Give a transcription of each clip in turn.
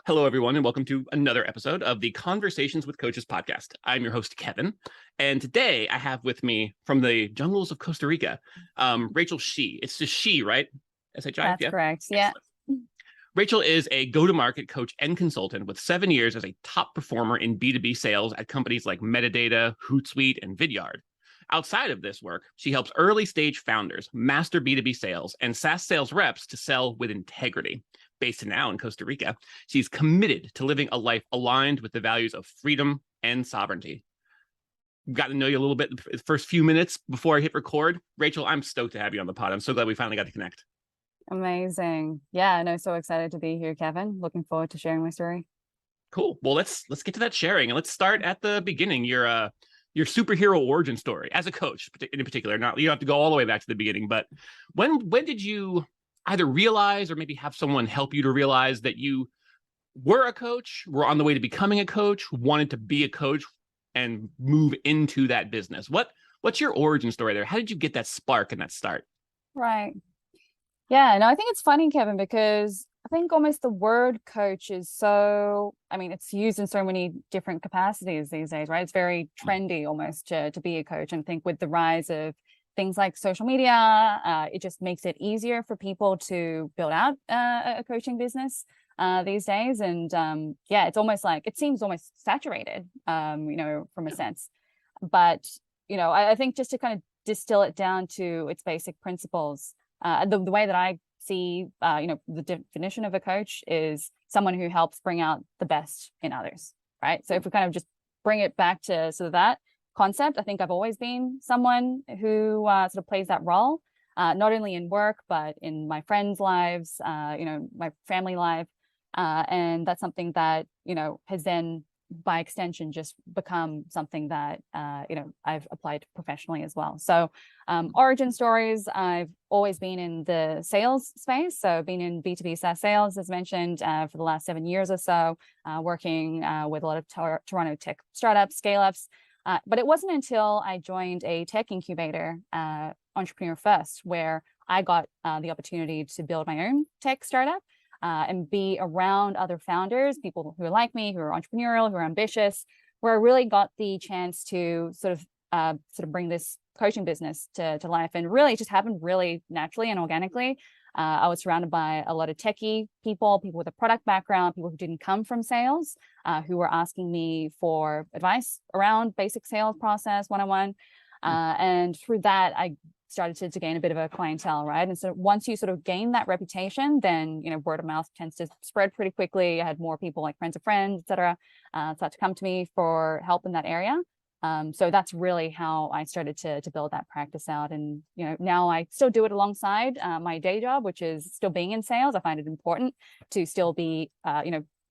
Hello, everyone, and welcome to another episode of the Conversations with Coaches podcast. I'm your host, Kevin, and today I have with me from the jungles of Costa Rica, Rachel Shi. It's just Shi, right? S-H-I? That's correct. Yeah. Excellent. Rachel is a go-to-market coach and consultant with 7 years as a top performer in B2B sales at companies like Metadata, Hootsuite, and Vidyard. Outside of this work, she helps early-stage founders master B2B sales and SaaS sales reps to sell with integrity. Based now in Costa Rica, she's committed to living a life aligned with the values of freedom and sovereignty. Got to know you a little bit the first few minutes before I hit record. Rachel, I'm stoked to have you on the pod. I'm so glad we finally got to connect. Amazing. Yeah, no, so excited to be here, Kevin. Looking forward to sharing my story. Cool. Well, let's get to that sharing, and let's start at the beginning. Your superhero origin story as a coach, in particular. Not you don't have to go all the way back to the beginning, but when did you either realize or maybe have someone help you to realize that you were a coach, were on the way to becoming a coach, wanted to be a coach and move into that business? What's your origin story there? How did you get that spark and that start? Right. Yeah, no, I think it's funny, Kevin, because I think almost the word coach is it's used in so many different capacities these days, right? It's very trendy almost to be a coach. And I think with the rise of things like social media, it just makes it easier for people to build out a coaching business these days. And it's almost like it seems almost saturated, from a sense. But, I think just to kind of distill it down to its basic principles, the way that I see, the definition of a coach is someone who helps bring out the best in others, right? So if we kind of just bring it back to sort of that concept, I think I've always been someone who sort of plays that role, not only in work, but in my friends' lives, my family life. And that's something that, has then by extension just become something that, I've applied professionally as well. So origin stories, I've always been in the sales space. So I've been in B2B SaaS sales, as mentioned, for the last 7 years or so, working with a lot of Toronto tech startups, scale-ups. But it wasn't until I joined a tech incubator, Entrepreneur First, where I got the opportunity to build my own tech startup and be around other founders, people who are like me, who are entrepreneurial, who are ambitious, where I really got the chance to sort of bring this coaching business to life. And really, it just happened really naturally and organically. I was surrounded by a lot of techie people with a product background, people who didn't come from sales, who were asking me for advice around basic sales process one-on-one. And through that, I started to gain a bit of a clientele, right? And so once you sort of gain that reputation, then, word of mouth tends to spread pretty quickly. I had more people like friends of friends, et cetera, start to come to me for help in that area. So that's really how I started to build that practice out. And, now I still do it alongside my day job, which is still being in sales. I find it important to still be,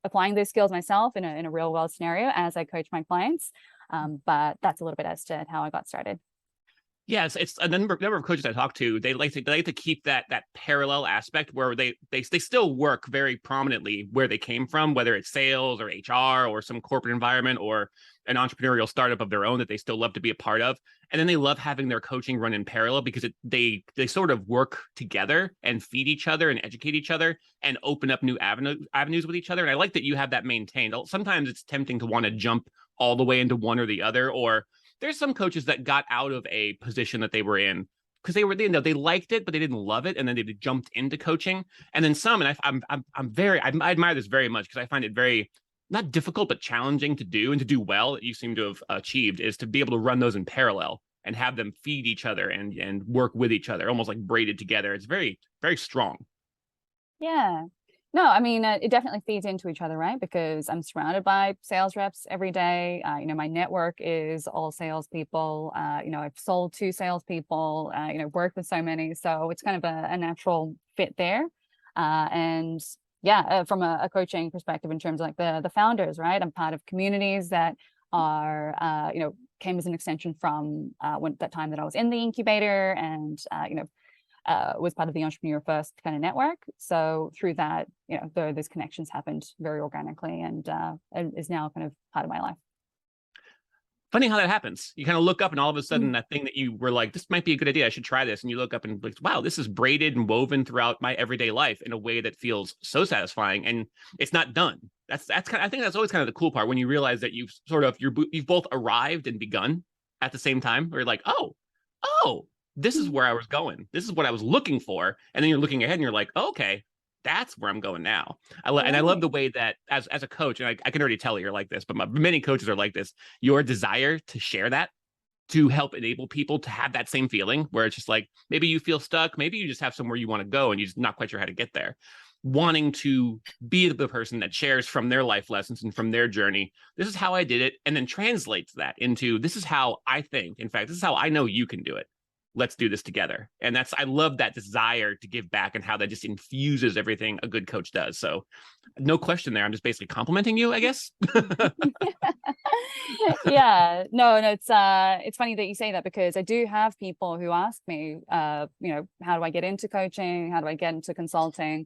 applying those skills myself in a real world scenario as I coach my clients. But that's a little bit as to how I got started. Yeah, it's a number of coaches I talk to. They like to keep that parallel aspect where they still work very prominently where they came from, whether it's sales or HR or some corporate environment or an entrepreneurial startup of their own that they still love to be a part of. And then they love having their coaching run in parallel because they sort of work together and feed each other and educate each other and open up new avenues with each other. And I like that you have that maintained. Sometimes it's tempting to want to jump all the way into one or the other, or there's some coaches that got out of a position that they were in because they liked it, but they didn't love it, and then they jumped into coaching. And then some, and I admire this very much because I find it very not difficult but challenging to do and to do well. That you seem to have achieved is to be able to run those in parallel and have them feed each other and work with each other, almost like braided together. It's very, very strong. Yeah. No, I mean, it definitely feeds into each other, right? Because I'm surrounded by sales reps every day. My network is all salespeople. I've sold to salespeople, worked with so many. So it's kind of a natural fit there. And yeah, from a coaching perspective in terms of like the founders, right? I'm part of communities that are, came as an extension from that time that I was in the incubator and, was part of the Entrepreneur First kind of network. So through that, those connections happened very organically and is now kind of part of my life. funny how that happens. You kind of look up and all of a sudden that thing that you were like, this might be a good idea, I should try this. And you look up and like, wow, this is braided and woven throughout my everyday life in a way that feels so satisfying. And it's not done. That's kind of, I think that's always kind of the cool part when you realize that you've both arrived and begun at the same time. Where you're like, oh, this is where I was going. This is what I was looking for. And then you're looking ahead and you're like, oh, okay, that's where I'm going now. And I love the way that as a coach, and I can already tell you're like this, but many coaches are like this, your desire to share that, to help enable people to have that same feeling where it's just like, maybe you feel stuck, maybe you just have somewhere you want to go and you're just not quite sure how to get there. Wanting to be the person that shares from their life lessons and from their journey. This is how I did it. And then translates that into, this is how I think. In fact, this is how I know you can do it. Let's do this together. And I love that desire to give back and how that just infuses everything a good coach does. So no question there. I'm just basically complimenting you, I guess. Yeah, no, it's funny that you say that, because I do have people who ask me, how do I get into coaching? How do I get into consulting?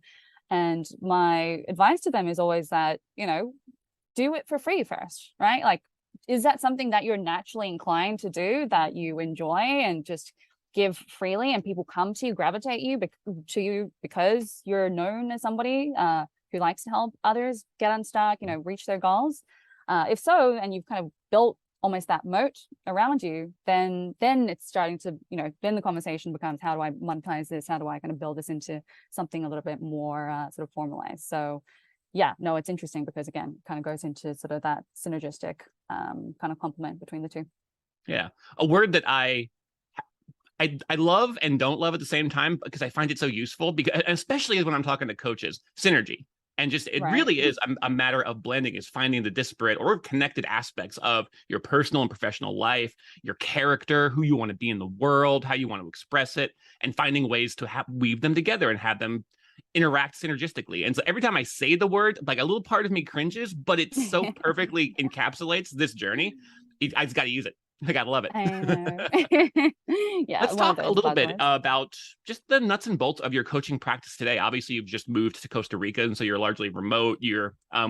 And my advice to them is always that, do it for free first, right? Like, is that something that you're naturally inclined to do, that you enjoy and just give freely, and people come to you, gravitate to you because you're known as somebody who likes to help others get unstuck, reach their goals? If so, and you've kind of built almost that moat around you, then it's starting to, then the conversation becomes, how do I monetize this? How do I kind of build this into something a little bit more sort of formalized? So yeah, no, it's interesting because again, it kind of goes into sort of that synergistic kind of complement between the two. Yeah. A word that I love and don't love at the same time, because I find it so useful, because especially when I'm talking to coaches, synergy. And just, it really is a matter of blending, is finding the disparate or connected aspects of your personal and professional life, your character, who you want to be in the world, how you want to express it, and finding ways to weave them together and have them interact synergistically. And so every time I say the word, like a little part of me cringes, but it so perfectly encapsulates this journey. I just got to use it. I gotta love it. I know. Yeah. Let's talk a little bit about just the nuts and bolts of your coaching practice today. Obviously, you've just moved to Costa Rica, and so you're largely remote.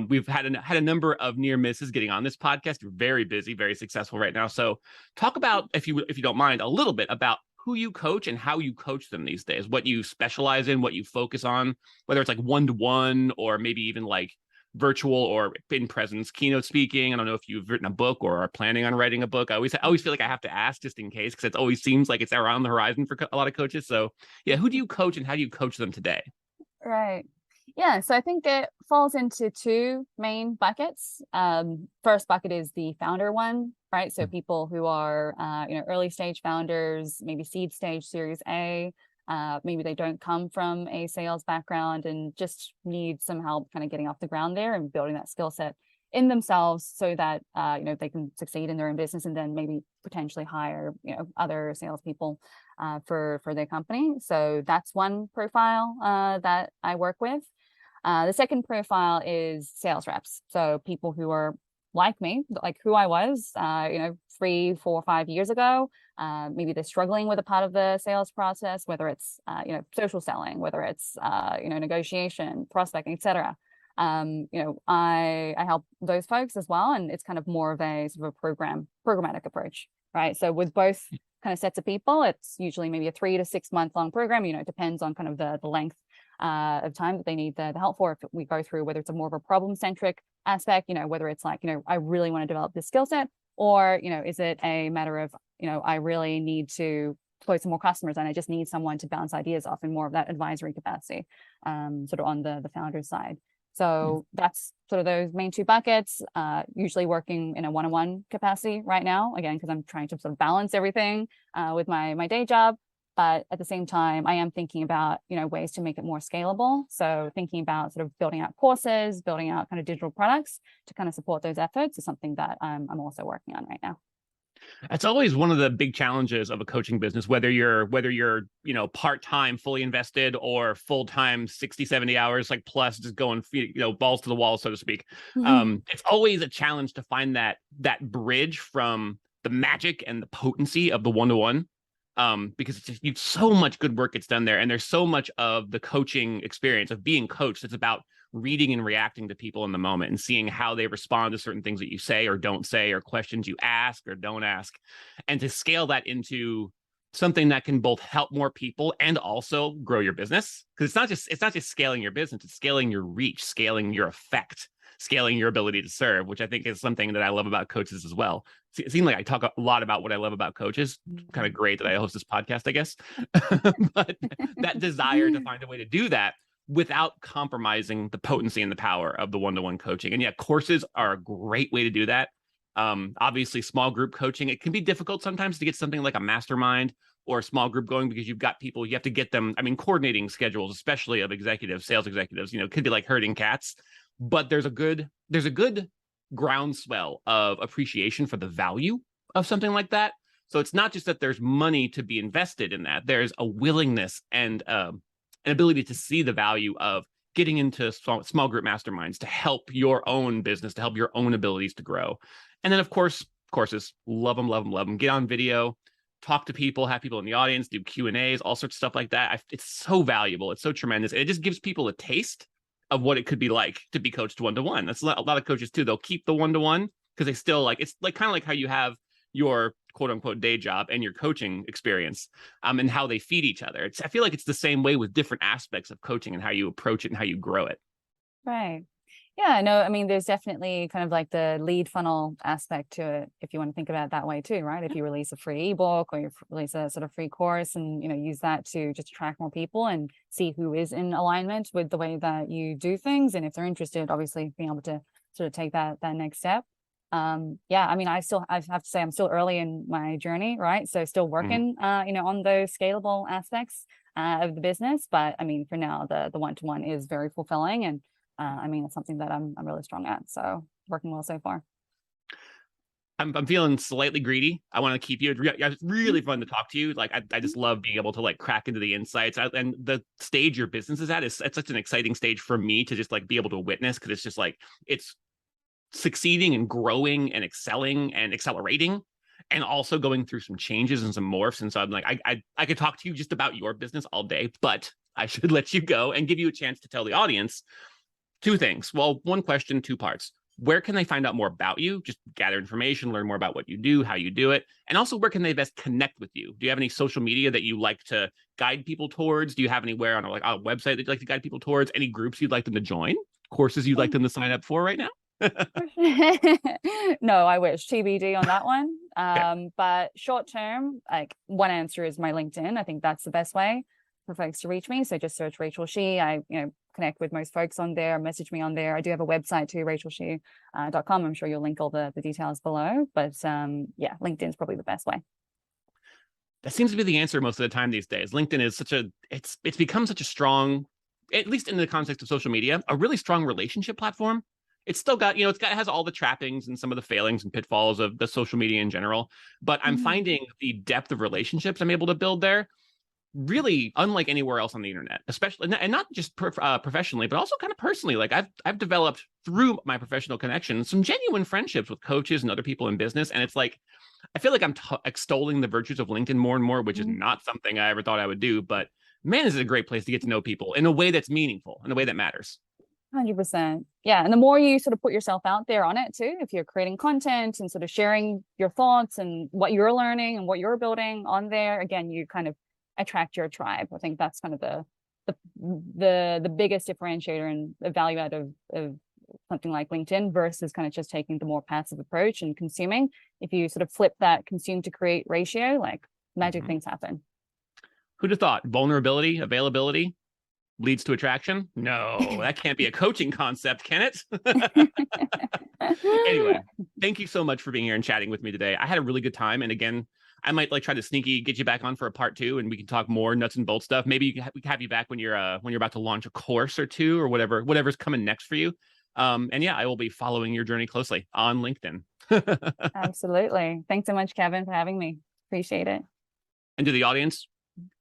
We've had a number of near misses getting on this podcast. You're very busy, very successful right now. So, talk about, if you don't mind, a little bit about who you coach and how you coach them these days. What you specialize in, what you focus on, whether it's like one-to-one or maybe even like virtual or in presence keynote speaking. I don't know if you've written a book or are planning on writing a book. I always feel like I have to ask just in case, because it always seems like it's around the horizon for a lot of coaches. So yeah, who do you coach and how do you coach them today? Right. Yeah. So I think it falls into two main buckets. First bucket is the founder one, right? So people who are, early stage founders, maybe seed stage, Series A. Maybe they don't come from a sales background and just need some help kind of getting off the ground there and building that skill set in themselves so that, they can succeed in their own business and then maybe potentially hire, other salespeople for their company. So that's one profile that I work with. The second profile is sales reps. So people who are like me, like who I was, 3, 4, 5 years ago. Maybe they're struggling with a part of the sales process, whether it's social selling, whether it's negotiation, prospecting, etc. I help those folks as well, and it's kind of more of a sort of a programmatic approach, right? So with both kind of sets of people, it's usually maybe a 3 to 6 month long program. It depends on kind of the length of time that they need the help for. If we go through whether it's a more of a problem centric aspect, whether it's like I really want to develop this skill set, or is it a matter of I really need to close some more customers and I just need someone to bounce ideas off in more of that advisory capacity, sort of on the founder side. So that's sort of those main two buckets, usually working in a one-on-one capacity right now, again, because I'm trying to sort of balance everything with my day job. But at the same time, I am thinking about, ways to make it more scalable. So thinking about sort of building out courses, building out kind of digital products to kind of support those efforts is something that I'm also working on right now. That's always one of the big challenges of a coaching business, whether you're part-time fully invested or full-time 60, 70 hours, like plus just going, balls to the wall, so to speak. It's always a challenge to find that bridge from the magic and the potency of the one-to-one. Because it's just so much good work gets done there. And there's so much of the coaching experience of being coached. It's about reading and reacting to people in the moment and seeing how they respond to certain things that you say or don't say, or questions you ask or don't ask, and to scale that into something that can both help more people and also grow your business. Because it's not just scaling your business, it's scaling your reach, scaling your effect, scaling your ability to serve, which I think is something that I love about coaches as well. It seems like I talk a lot about what I love about coaches. Kind of great that I host this podcast, I guess. But that desire to find a way to do that without compromising the potency and the power of the one-to-one coaching. And yeah, courses are a great way to do that. Obviously, small group coaching, it can be difficult sometimes to get something like a mastermind or a small group going, because you've got people, you have to get them. I mean, coordinating schedules, especially of executives, sales executives, could be like herding cats. But there's a good groundswell of appreciation for the value of something like that. So it's not just that there's money to be invested in that. There's a willingness and an ability to see the value of getting into small group masterminds to help your own business, to help your own abilities to grow. And then, of course, courses, love them, love them, love them. Get on video, talk to people, have people in the audience, do Q&As, all sorts of stuff like that. It's so valuable. It's so tremendous. And it just gives people a taste of what it could be like to be coached one-to-one. That's a lot of coaches too. They'll keep the one-to-one because they still it's like kind of like how you have your quote unquote day job and your coaching experience, and how they feed each other. I feel like it's the same way with different aspects of coaching and how you approach it and how you grow it. Right. Yeah, no, I mean, there's definitely kind of like the lead funnel aspect to it, if you want to think about it that way too, right? If you release a free ebook or you release a sort of free course and, use that to just attract more people and see who is in alignment with the way that you do things. And if they're interested, obviously being able to sort of take that next step. Yeah, I mean, I have to say I'm still early in my journey, right? So still working, on those scalable aspects of the business. But I mean, for now, the one-to-one is very fulfilling. And I mean, it's something that I'm really strong at. So working well so far. I'm feeling slightly greedy. I want to keep you. It's really fun to talk to you. Like I just love being able to like crack into the insights. And the stage your business is at it's such an exciting stage for me to just like be able to witness, because it's just like it's succeeding and growing and excelling and accelerating, and also going through some changes and some morphs. And so I'm like, I could talk to you just about your business all day, but I should let you go and give you a chance to tell the audience two things. Well, one question, two parts. Where can they find out more about you? Just gather information, learn more about what you do, how you do it. And also, where can they best connect with you? Do you have any social media that you like to guide people towards? Do you have anywhere on a website that you'd like to guide people towards? Any groups you'd like them to join? Courses you'd like them to sign up for right now? No, I wish. TBD on that one. Okay. But short term, like one answer is my LinkedIn. I think that's the best way for folks to reach me. So just search Rachel Shi. I connect with most folks on there, message me on there. I do have a website too, rachelshi.com. I'm sure you'll link all the details below. But yeah, LinkedIn's probably the best way. That seems to be the answer most of the time these days. LinkedIn is it's become such a strong, at least in the context of social media, a really strong relationship platform. It's still got, it has all the trappings and some of the failings and pitfalls of the social media in general. But I'm finding the depth of relationships I'm able to build there really unlike anywhere else on the internet, especially, and not just professionally, but also kind of personally. Like I've developed through my professional connections some genuine friendships with coaches and other people in business. And it's like, I feel like I'm extolling the virtues of LinkedIn more and more, which is not something I ever thought I would do. But man, is it a great place to get to know people in a way that's meaningful, in a way that matters. 100%. Yeah. And the more you sort of put yourself out there on it too, if you're creating content and sort of sharing your thoughts and what you're learning and what you're building on there, again, you kind of attract your tribe. I think that's kind of the biggest differentiator and the value out of something like LinkedIn versus kind of just taking the more passive approach and consuming. If you sort of flip that consume to create ratio, like magic things happen. Who'd have thought vulnerability, availability leads to attraction? No, that can't be a coaching concept, can it? Anyway, thank you so much for being here and chatting with me today. I had a really good time. And again, I might try to sneaky get you back on for a part 2, and we can talk more nuts and bolts stuff. Maybe we can have you back when you're about to launch a course or two or whatever's coming next for you. And yeah, I will be following your journey closely on LinkedIn. Absolutely. Thanks so much, Kevin, for having me. Appreciate it. And to the audience,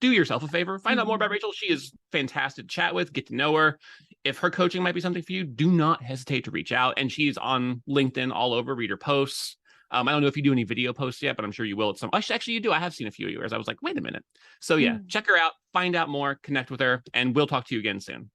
do yourself a favor, find out more about Rachel. She is fantastic to chat with, get to know her. If her coaching might be something for you, do not hesitate to reach out. And she's on LinkedIn all over, read her posts. I don't know if you do any video posts yet, but I'm sure you will at some. Actually, you do. I have seen a few of yours. I was like, wait a minute. So yeah, check her out, find out more, connect with her, and we'll talk to you again soon.